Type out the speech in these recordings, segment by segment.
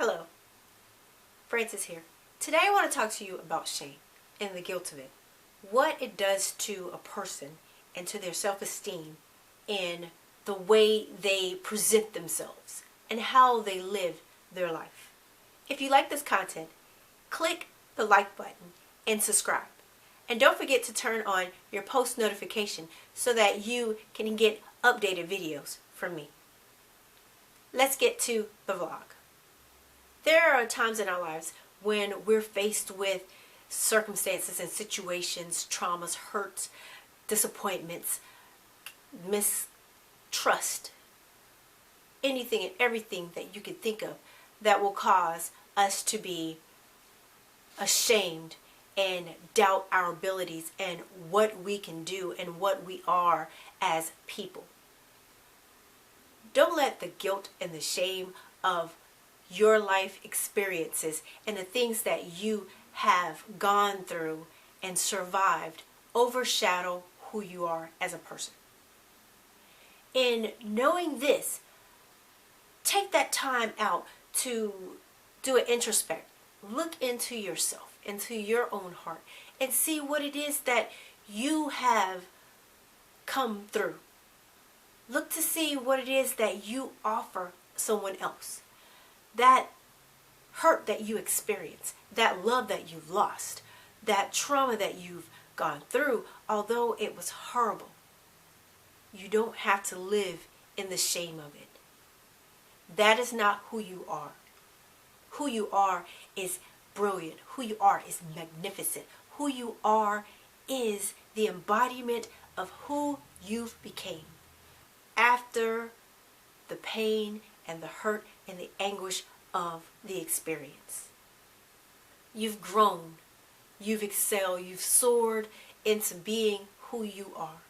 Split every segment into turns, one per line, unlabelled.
Hello, Francis here. Today I want to talk to you about shame and the guilt of it. What it does to a person and to their self-esteem in the way they present themselves and how they live their life. If you like this content, click the like button and subscribe. And don't forget to turn on your post notification so that you can get updated videos from me. Let's get to the vlog. There are times in our lives when we're faced with circumstances and situations, traumas, hurts, disappointments, mistrust, anything and everything that you could think of that will cause us to be ashamed and doubt our abilities and what we can do and what we are as people. Don't let the guilt and the shame of your life experiences and the things that you have gone through and survived overshadow who you are as a person. In knowing this, take that time out to do an introspect. Look into yourself, into your own heart, and see what it is that you have come through. Look to see what it is that you offer someone else. That hurt that you experience, that love that you've lost, that trauma that you've gone through, although it was horrible, you don't have to live in the shame of it. That is not who you are. Who you are is brilliant. Who you are is magnificent. Who you are is the embodiment of who you've became after the pain and the hurt and the anguish of the experience. You've grown, you've excelled, you've soared into being who you are.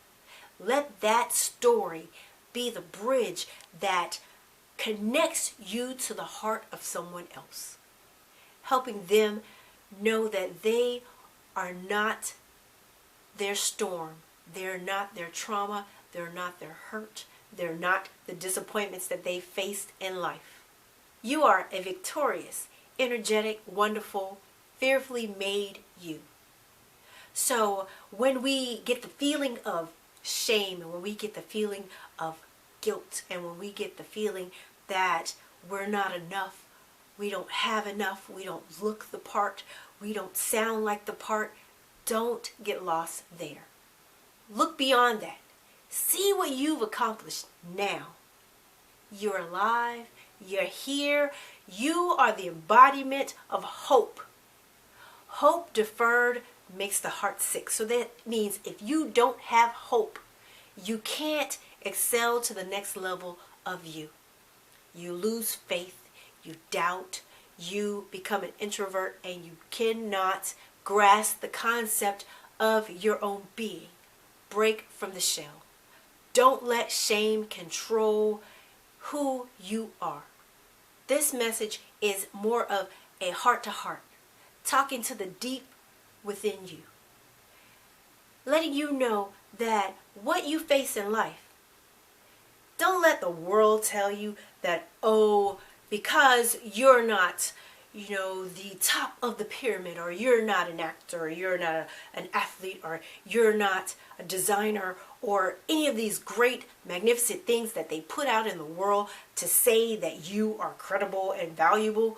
Let that story be the bridge that connects you to the heart of someone else, helping them know that they are not their storm, they're not their trauma, they're not their hurt, they're not the disappointments that they faced in life. You are a victorious, energetic, wonderful, fearfully made you. So when we get the feeling of shame and when we get the feeling of guilt and when we get the feeling that we're not enough, we don't have enough, we don't look the part, we don't sound like the part, don't get lost there. Look beyond that. See what you've accomplished now. You're alive. You're here. You are the embodiment of hope. Hope deferred makes the heart sick. So that means if you don't have hope, you can't excel to the next level of you. You lose faith. You doubt. You become an introvert and you cannot grasp the concept of your own being. Break from the shell. Don't let shame control who you are. This message is more of a heart-to-heart, talking to the deep within you. Letting you know that what you face in life, don't let the world tell you that, oh, because you're not, the top of the pyramid, or you're not an actor, or you're not an athlete, or you're not a designer, or any of these great, magnificent things that they put out in the world to say that you are credible and valuable,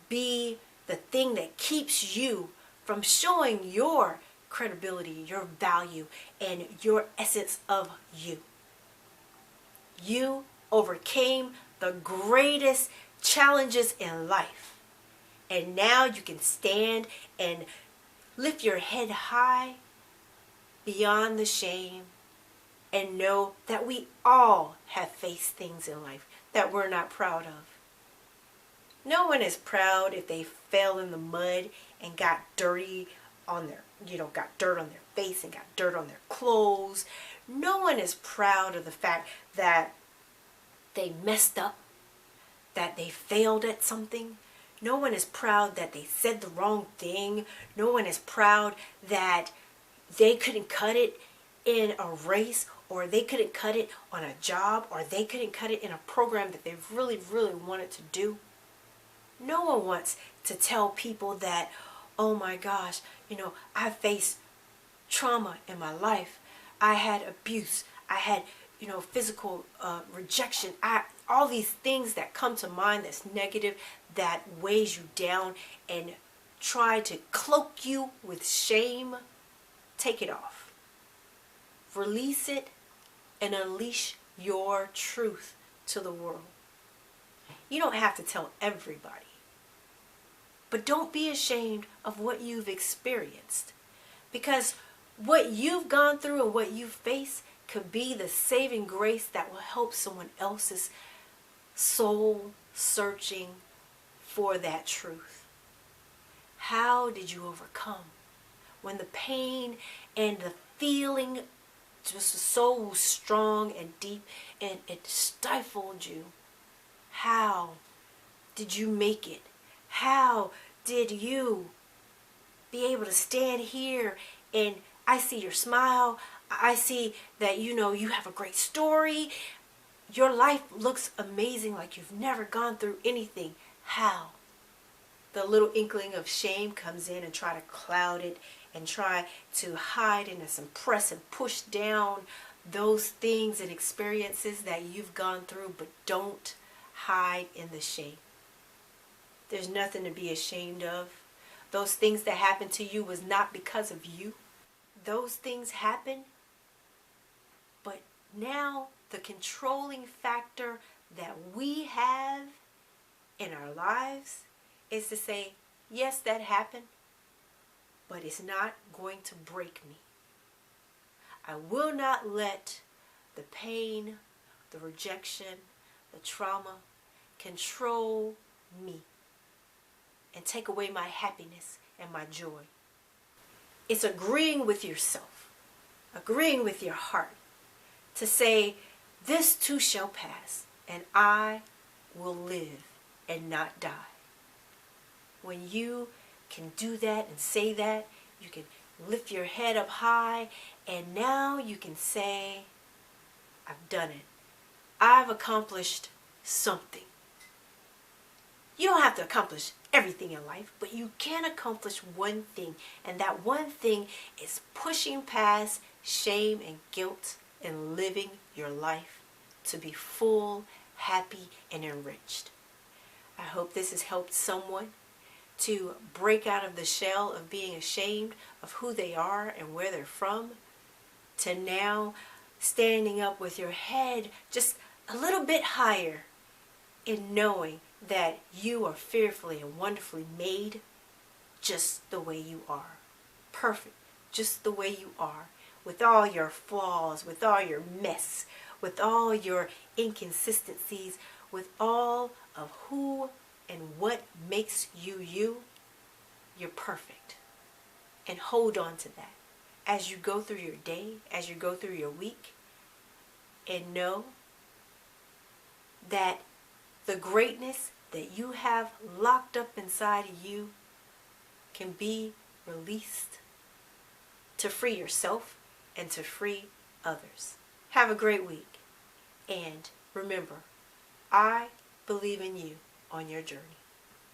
be the thing that keeps you from showing your credibility, your value, and your essence of you. You overcame the greatest challenges in life. And now you can stand and lift your head high beyond the shame and know that we all have faced things in life that we're not proud of. No one is proud if they fell in the mud and got dirty on their, got dirt on their face and got dirt on their clothes. No one is proud of the fact that they messed up, that they failed at something. No one is proud that they said the wrong thing. No one is proud that they couldn't cut it in a race, or they couldn't cut it on a job, or they couldn't cut it in a program that they really, really wanted to do. No one wants to tell people that, oh my gosh, I faced trauma in my life. I had abuse. I had, physical rejection. All these things that come to mind that's negative, that weighs you down and try to cloak you with shame. Take it off. Release it and unleash your truth to the world. You don't have to tell everybody. But don't be ashamed of what you've experienced. Because what you've gone through and what you've faced could be the saving grace that will help someone else's soul searching for that truth. How did you overcome when the pain and the feeling just so strong and deep and it stifled you? How did you make it? How did you be able to stand here and I see your smile. I see that you have a great story. Your life looks amazing, like you've never gone through anything. How? The little inkling of shame comes in and try to cloud it and try to hide and suppress and push down those things and experiences that you've gone through, but don't hide in the shame. There's nothing to be ashamed of. Those things that happened to you was not because of you. Those things happen, but now the controlling factor that we have in our lives is to say, yes, that happened, but it's not going to break me. I will not let the pain, the rejection, the trauma control me and take away my happiness and my joy. It's agreeing with yourself, agreeing with your heart to say, this too shall pass, and I will live and not die. When you can do that and say that, you can lift your head up high, and now you can say, I've done it. I've accomplished something. You don't have to accomplish everything in life, but you can accomplish one thing, and that one thing is pushing past shame and guilt and living your life to be full, happy, and enriched. I hope this has helped someone to break out of the shell of being ashamed of who they are and where they're from, to now standing up with your head just a little bit higher in knowing that you are fearfully and wonderfully made just the way you are. Perfect, just the way you are, with all your flaws, with all your mess, with all your inconsistencies, with all of who and what makes you you. You're perfect. And hold on to that as you go through your day, as you go through your week, and know that the greatness that you have locked up inside of you can be released to free yourself and to free others. Have a great week. And remember, I believe in you on your journey.